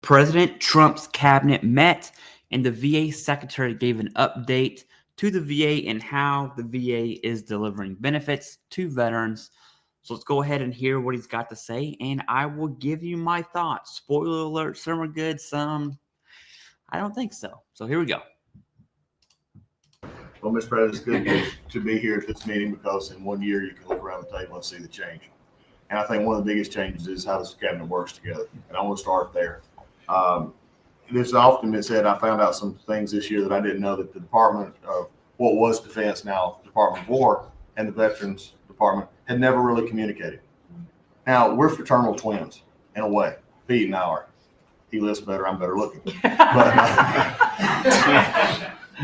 President Trump's cabinet met, and the VA secretary gave an update to the VA and how the VA is delivering benefits to veterans. So let's go ahead and hear what he's got to say, and I will give you my thoughts. Spoiler alert, some are good, some I don't think so. So here we go. Well, Mr. President, it's good to be here at this meeting because in 1 year you can look around the table and see the change. And I think one of the biggest changes is how this cabinet works together. And I want to start there. This often been said, I found out some things this year that I didn't know, that the Department of what was Defense, now Department of War, and the Veterans Department had never really communicated. Now, we're fraternal twins in a way. Pete and I are. He lives better, I'm better looking.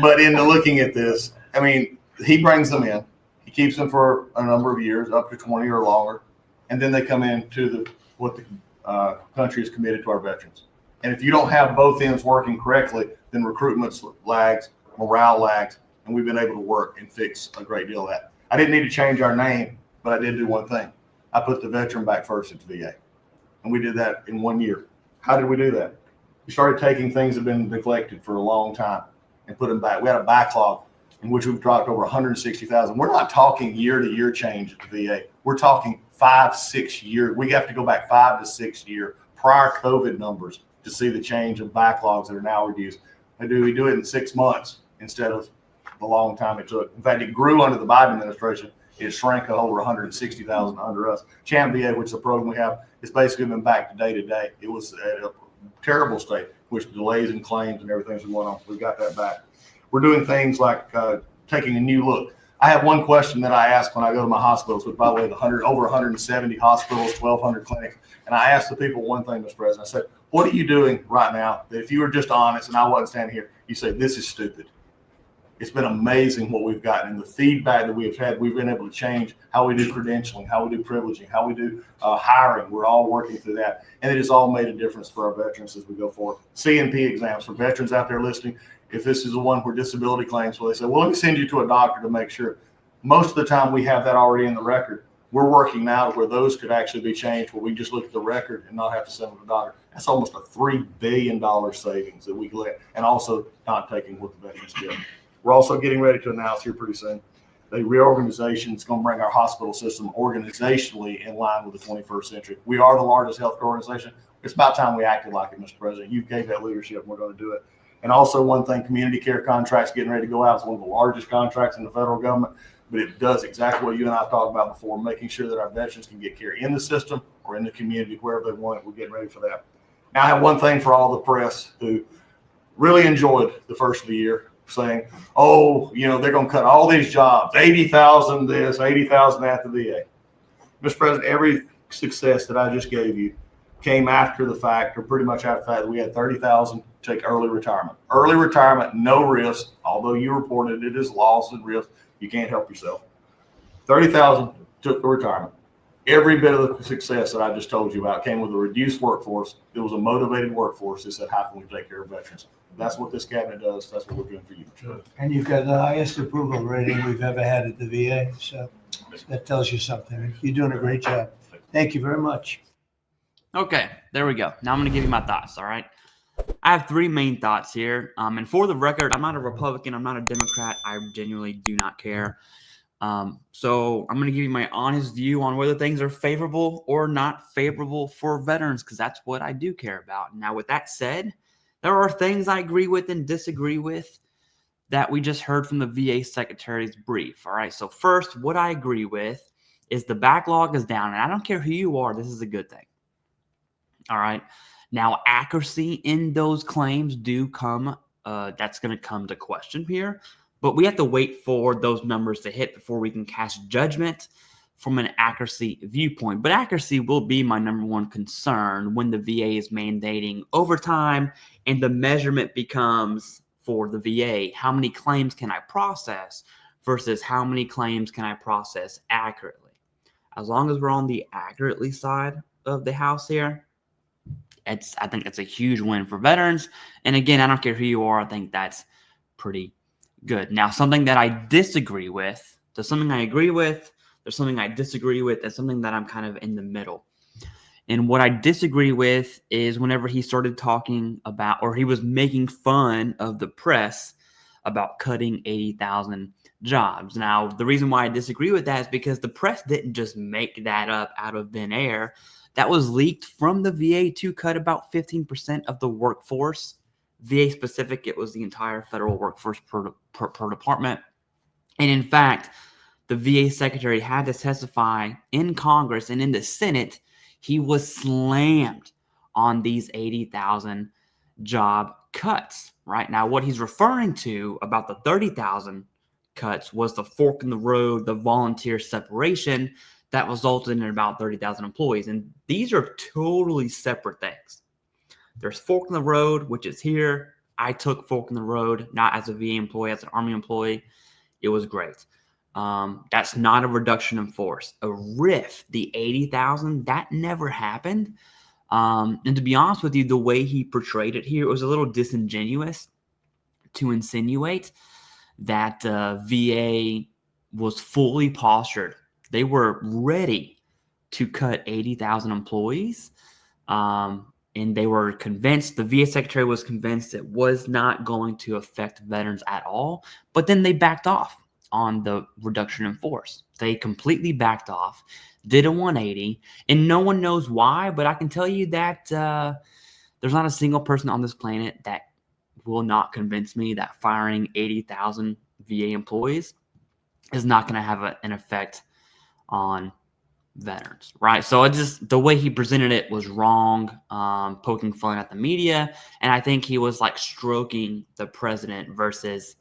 But in the looking at this, I mean, he brings them in. He keeps them for a number of years, up to 20 or longer. And then they come into what the country is committed to our veterans. And if you don't have both ends working correctly, then recruitment lags, morale lags, and we've been able to work and fix a great deal of that. I didn't need to change our name, but I did do one thing. I put the veteran back first at the VA. And we did that in 1 year. How did we do that? We started taking things that have been neglected for a long time and put them back. We had a backlog in which we've dropped over 160,000. We're not talking year-to-year change at the VA. We're talking 5-6 years. We have to go back 5 to 6 year prior COVID numbers to see the change of backlogs that are now reduced. We do it in 6 months instead of the long time it took. In fact, it grew under the Biden administration. It shrank over 160,000 under us. Champ VA, which is a program we have, it's basically been back to day to day. It was at a terrible state, which delays in claims and everything's going on. We've got that back. We're doing things like taking a new look. I have one question that I ask when I go to my hospitals, which, by the way, over 170 hospitals, 1,200 clinics. And I ask the people one thing, Mr. President. I said, what are you doing right now that if you were just honest and I wasn't standing here, you say, this is stupid? It's been amazing what we've gotten and the feedback that we've had. We've been able to change how we do credentialing, how we do privileging, how we do hiring. We're all working through that. And it has all made a difference for our veterans as we go forward. C&P exams for veterans out there listening. If this is the one where disability claims, well, they say, well, let me send you to a doctor to make sure. Most of the time we have that already in the record. We're working now where those could actually be changed, where we just look at the record and not have to send them to the doctor. That's almost a $3 billion savings that we get, and also not taking what the veterans get. We're also getting ready to announce here pretty soon the reorganization is going to bring our hospital system organizationally in line with the 21st century. We are the largest healthcare organization. It's about time we acted like it, Mr. President. You gave that leadership, and we're going to do it. And also one thing, community care contracts getting ready to go out. It's one of the largest contracts in the federal government, but it does exactly what you and I talked about before, making sure that our veterans can get care in the system or in the community, wherever they want it. We're getting ready for that. Now, I have one thing for all the press who really enjoyed the first of the year, saying, oh, you know, they're going to cut all these jobs, 80,000 this, 80,000 that to the VA. Mr. President, every success that I just gave you came after the fact, or pretty much after the fact, that we had 30,000 take early retirement. Early retirement, no risk, although you reported it as loss and risk. You can't help yourself. 30,000 took the retirement. Every bit of the success that I just told you about came with a reduced workforce. It was a motivated workforce that said, how can we take care of veterans? That's what this cabinet does. That's what we're doing for you. Sure. And you've got the highest approval rating we've ever had at the VA. So that tells you something. You're doing a great job. Thank you very much. Okay, there we go. Now I'm going to give you my thoughts, all right? I have three main thoughts here. And for the record, I'm not a Republican. I'm not a Democrat. I genuinely do not care. So I'm going to give you my honest view on whether things are favorable or not favorable for veterans, because that's what I do care about. Now, with that said, there are things I agree with and disagree with that we just heard from the VA Secretary's brief. All right. So first, what I agree with is the backlog is down. And I don't care who you are. This is a good thing. All right. Now, accuracy in those claims do come. That's going to come to question here. But we have to wait for those numbers to hit before we can cast judgment from an accuracy viewpoint. But accuracy will be my number one concern when the VA is mandating overtime and the measurement becomes for the VA, how many claims can I process versus how many claims can I process accurately. As long as we're on the accurately side of the house here, I think that's a huge win for veterans. And again, I don't care who you are. I think that's pretty good. Now, something that I disagree with, there's something I agree with, there's something I disagree with, and something that I'm kind of in the middle, And what I disagree with is whenever he started talking about, or he was making fun of the press about cutting 80,000 jobs. Now, the reason why I disagree with that is because the press didn't just make that up out of thin air. That was leaked from the VA to cut about 15% of the workforce. VA specific, it was the entire federal workforce per department. And in fact, the VA secretary had to testify in Congress and in the Senate. He was slammed on these 80,000 job cuts. Right now, what he's referring to about the 30,000 cuts was the fork in the road, the volunteer separation that resulted in about 30,000 employees. And these are totally separate things. There's fork in the road, which is here. I took fork in the road, not as a VA employee, as an Army employee. It was great. That's not a reduction in force. A RIF, the 80,000, that never happened. And to be honest with you, the way he portrayed it here, it was a little disingenuous to insinuate that VA was fully postured. They were ready to cut 80,000 employees. And they were convinced, the VA secretary was convinced it was not going to affect veterans at all. But then they backed off on the reduction in force. They completely backed off, did a 180, and no one knows why, but I can tell you that there's not a single person on this planet that will not convince me that firing 80,000 VA employees is not going to have an effect on veterans, right? So it just, the way he presented it was wrong, poking fun at the media, and I think he was like stroking the president versus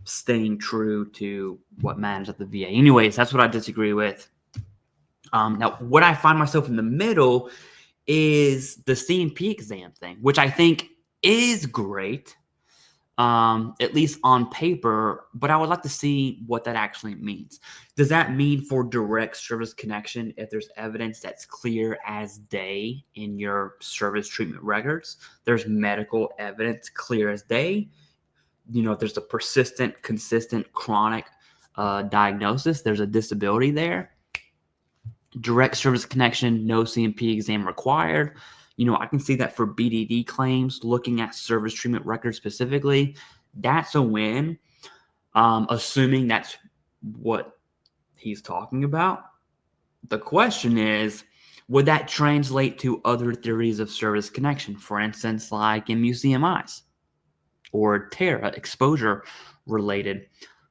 staying true to what matters at the VA. Anyways, that's what I disagree with. Now, what I find myself in the middle is the C&P exam thing, which I think is great, at least on paper, but I would like to see what that actually means. Does that mean for direct service connection, if there's evidence that's clear as day in your service treatment records, there's medical evidence clear as day, you know, if there's a persistent, consistent, chronic diagnosis, there's a disability there, direct service connection, no C&P exam required. You know, I can see that for BDD claims, looking at service treatment records specifically, that's a win, assuming that's what he's talking about. The question is, would that translate to other theories of service connection? For instance, like MUCMIs or TERA, exposure-related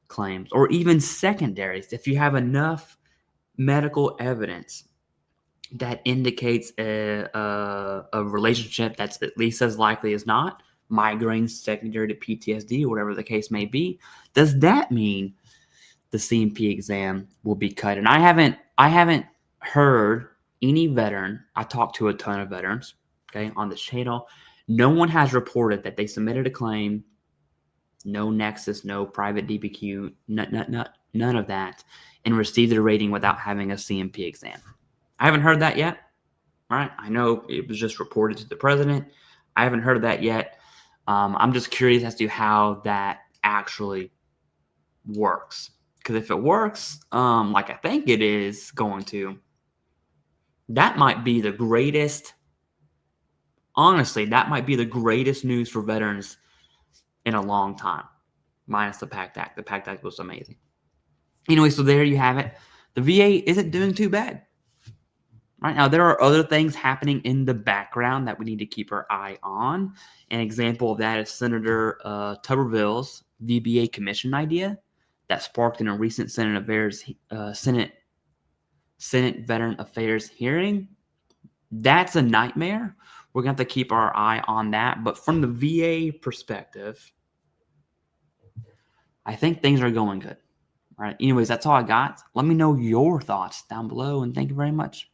claims, or even secondaries. If you have enough medical evidence that indicates a relationship that's at least as likely as not, migraines secondary to PTSD, whatever the case may be, does that mean the C&P exam will be cut? And I haven't heard any veteran. I talked to a ton of veterans, okay, on this channel. No one has reported that they submitted a claim, no Nexus, no private DBQ, none of that, and received a rating without having a C&P exam. I haven't heard that yet. All right. I know it was just reported to the president. I haven't heard of that yet. I'm just curious as to how that actually works. Because if it works, like I think it is going to, that might be the greatest, honestly, that might be the greatest news for veterans in a long time, minus the PACT Act. The PACT Act was amazing. Anyway, so there you have it. The VA isn't doing too bad. Right now, there are other things happening in the background that we need to keep our eye on. An example of that is Senator Tuberville's VBA commission idea that sparked in a recent Senate Veteran Affairs hearing. That's a nightmare. We're going to have to keep our eye on that. But from the VA perspective, I think things are going good. All right. Anyways, that's all I got. Let me know your thoughts down below, and thank you very much.